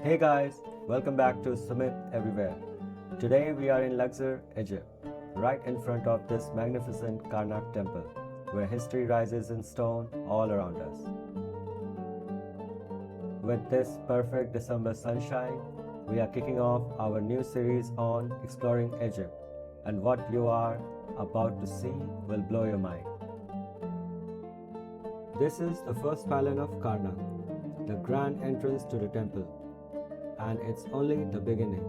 Hey guys, welcome back to Sumit Everywhere. Today we are in Luxor, Egypt, right in front of this magnificent Karnak Temple, where history rises in stone all around us. With this perfect December sunshine, we are kicking off our new series on exploring Egypt, and what you are about to see will blow your mind. This is the first pylon of Karnak, the grand entrance to the temple, and it's only the beginning.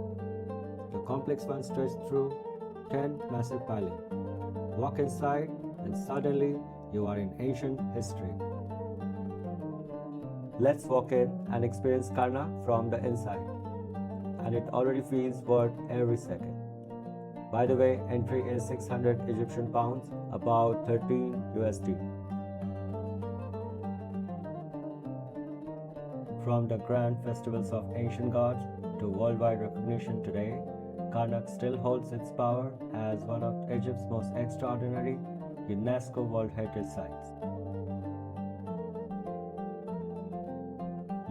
The complex one stretches through 10 massive pylons. Walk inside and suddenly you are in ancient history. Let's walk in and experience Karnak from the inside, and it already feels worth every second. By the way, entry is 600 Egyptian pounds, about 13 USD. From the grand festivals of ancient gods to worldwide recognition today, Karnak still holds its power as one of Egypt's most extraordinary UNESCO World Heritage Sites.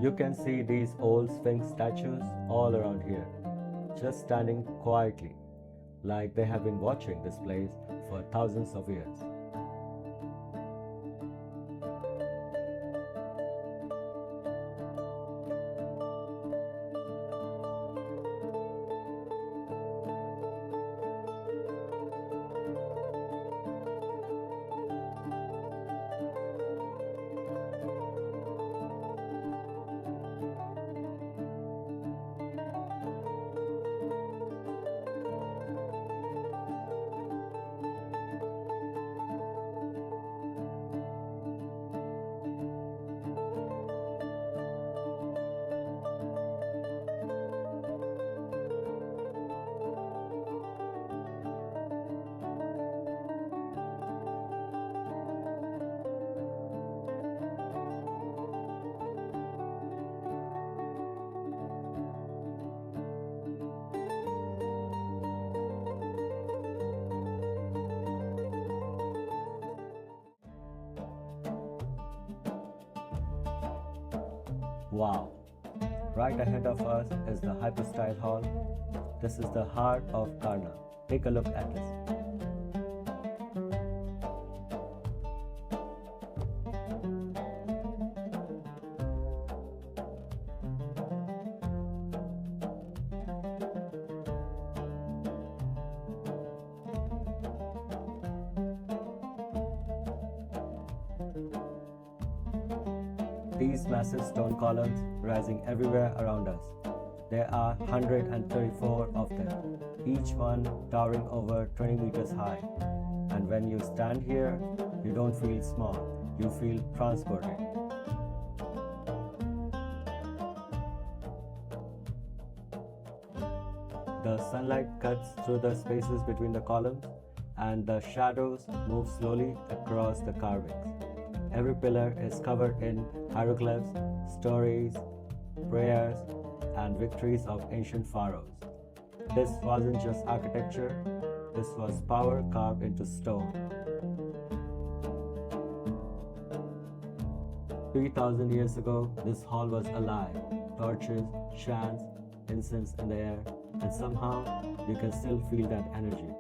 You can see these old Sphinx statues all around here, just standing quietly, like they have been watching this place for thousands of years. Wow! Right ahead of us is the Hypostyle Hall. This is the heart of Karnak. Take a look at this. These massive stone columns rising everywhere around us. There are 134 of them, each one towering over 20 meters high. And when you stand here, you don't feel small, you feel transported. The sunlight cuts through the spaces between the columns, and the shadows move slowly across the carvings. Every pillar is covered in hieroglyphs, stories, prayers, and victories of ancient pharaohs. This wasn't just architecture, this was power carved into stone. 3,000 years ago, this hall was alive. Torches, chants, incense in the air, and somehow you can still feel that energy.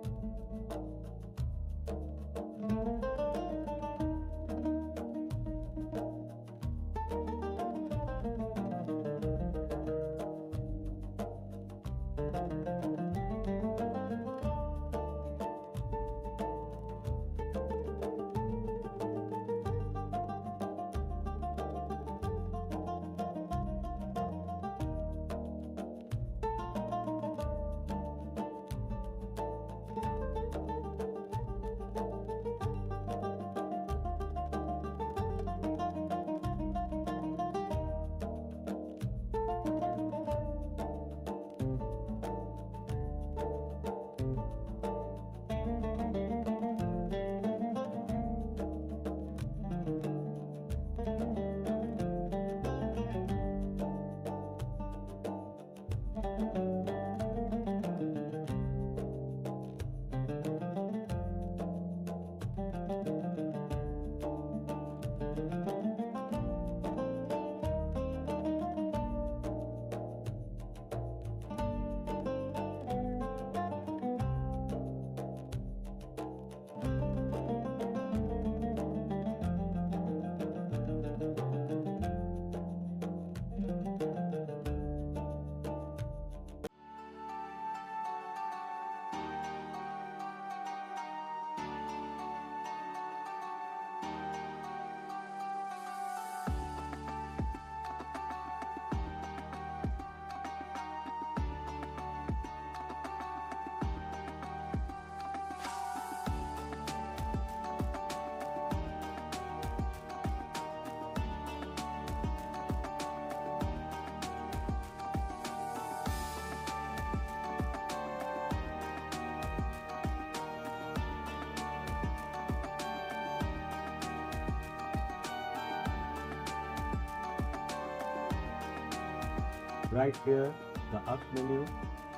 Right here, the Up menu,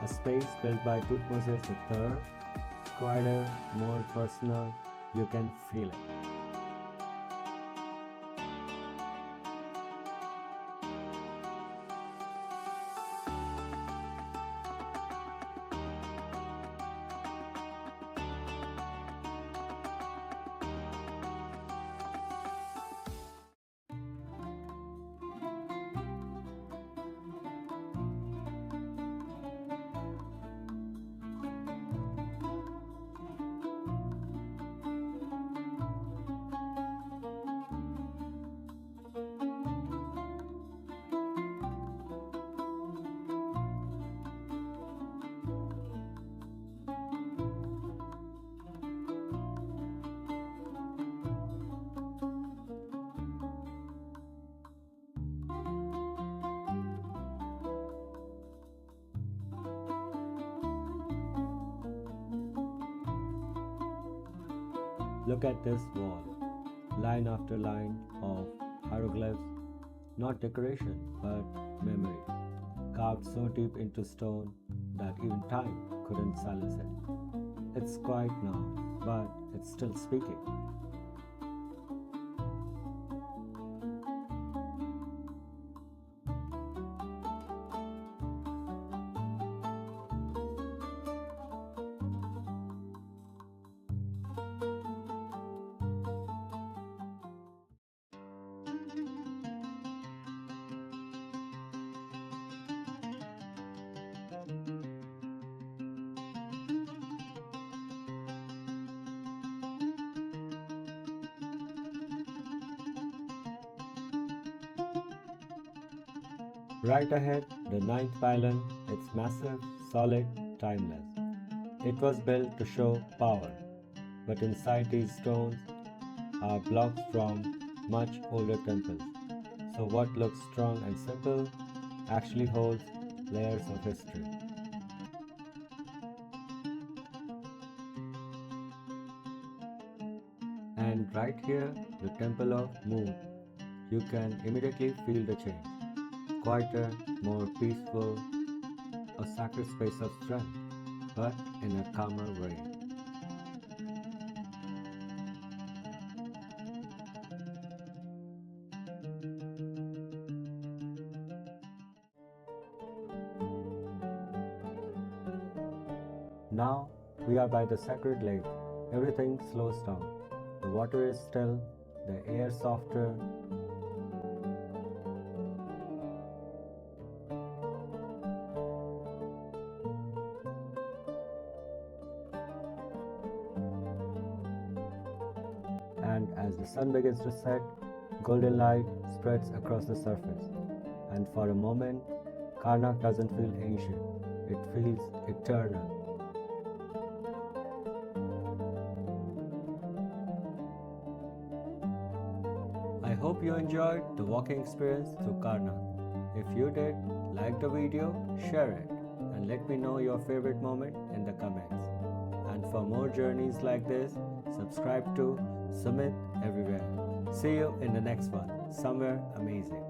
a space built by Tutmosis III, quieter, more personal, you can feel it. Look at this wall, line after line of hieroglyphs, not decoration but memory, carved so deep into stone that even time couldn't silence it. It's quiet now, but it's still speaking. Right ahead, the Ninth Pylon, it's massive, solid, timeless. It was built to show power, but inside these stones are blocks from much older temples. So what looks strong and simple actually holds layers of history. And right here, the Temple of Mut, you can immediately feel the change. Quieter, more peaceful, a sacred space of strength, but in a calmer way. Now we are by the sacred lake. Everything slows down. The water is still, the air softer. And as the sun begins to set, golden light spreads across the surface. And for a moment, Karnak doesn't feel ancient, it feels eternal. I hope you enjoyed the walking experience through Karnak. If you did, like the video, share it, and let me know your favorite moment in the comments. And for more journeys like this, subscribe to Sumit Everywhere. See you in the next one, somewhere amazing.